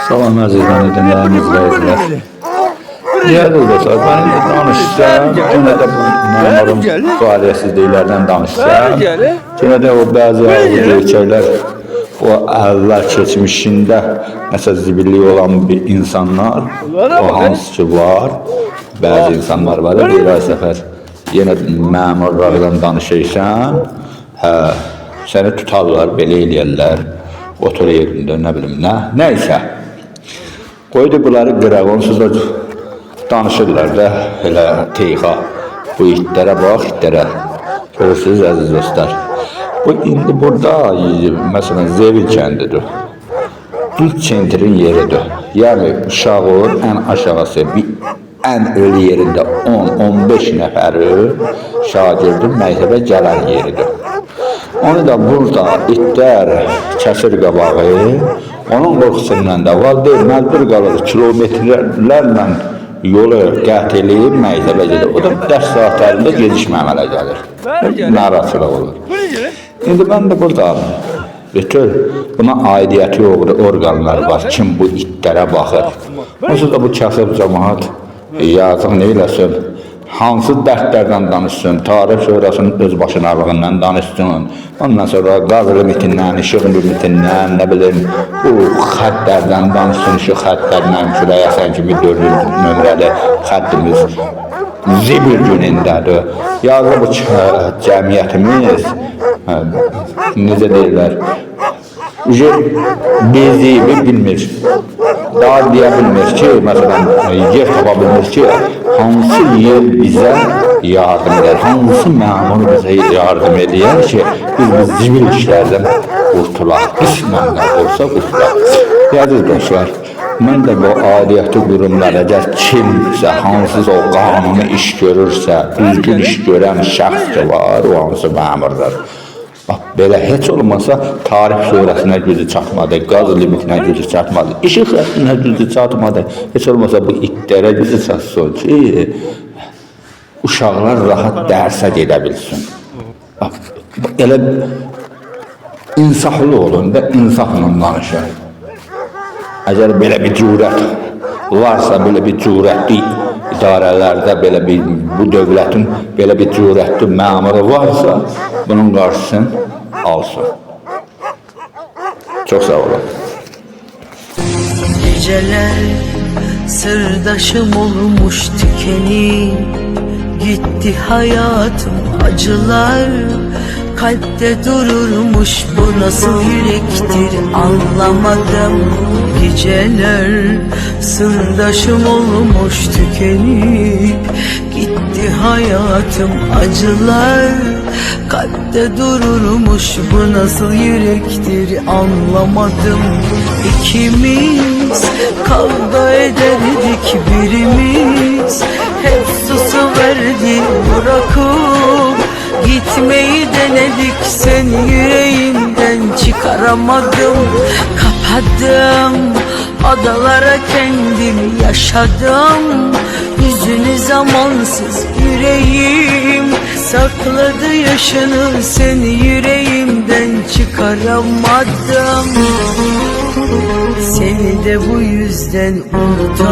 Salam əzizən dinləyənimiz və izləyiciler. Değerli dostlar, ben danışsam, yine de bu məmurum fəaliyyətsizliklərdən danışsam, yine de o bəzi gerçəklər, o əllər keçmişində nəsə zibillik olan bir insanlar, o hansı ki var, bəzi insanlar var, bir ay səfər yenə məmurlardan danışırsan, səni tutarlar, belə eləyərlər, otur yerində, nə bilim, nəysə. Qoydu bunları qıraq, onsuz da danışırlar da, elə teyxa, bu itlərə bax, itlərə. Görürsünüz, əziz dostlar. Bu, indi burada, məsələn, Zevil kəndidir. Dul çentirin yeridir. Yəni, uşağın ən aşağısı, ən ölü yerində 10-15 nəfəri şagirdin məktəbə gələn yeridir. Onu da burada itlər kəsir qabağı, onun qorxusundan da valideyn məcbur qalır kilometrlərlə yolu qət eləyib məktəbə gedir. O da dərs saatlarında gecikməmələ gəlir. Narahatçılıq olur. İndi mən də burada bütün buna aidiyyəti orqanlar var. Kim bu itlərə baxır. Onsuz da bu kasıb cəmaat yazıq neyləsin? Hansı dərdlərdən danışsın, tarix şöhrəsinin öz başınalığından danışsın, ondan sonra qaz limitindən, işıq limitindən, nə bilim, bu xəttlərdən danışsın, şu xəttlərlə Küləyəsən kimi 4-cü nömrəli xəttimiz zibil günündədir. Yazı bu cəmiyyətimiz, necə deyirlər, bizi bilmir, daha deyə bilmir ki, məsələn, yer tapa bilmir ki, hansı yer bizə yardım edir, hansı məmur bizə yardım edir ki, biz bu zibil işlərdən qurtulaq, qismən də olsa qurtulaq. Yazır dostlar, mən də bu aidiyyəti qurumlar, əgər kimsə, hansısa o qanuni iş görürsə, düzgün iş görən şəxs ki var, o hansı məmurdur. Bax, belə heç olmasa tarix surəsinə gücü çatmadı, qaz limitinə gücü çatmadı, işıq xəttinə gücü çatmadı, heç olmasa bu itlərə gücü çatsın ki, uşaqlar rahat dərsə gedə bilsin. Bax, elə insaflı olun da insafla danışın. Əgər belə bir cürət varsa, belə bir cürətli idarələrdə, belə bir, bu dövlətin belə bir cürətli məmuru varsa, bunun qarşısını alsın. Çok sağ olun. Geceler sırdaşım olmuş tükenip gitti hayatım, acılar kalpte dururmuş, bu nasıl yürektir anlamadım. Geceler sırdaşım olmuş tükenip gitti hayatım, acılar kalpte dururmuş, bu nasıl yürektir anlamadım. İkimiz kavga ederdik, birimiz hep susuverdi, bırakıp gitmeyi denedik, seni yüreğimden çıkaramadım. Kapadım adalara kendimi, yaşadım yüzünü zamansız, yüreğim sakladı yaşını, seni yüreğimden çıkaramadım. Seni de bu yüzden unutamam.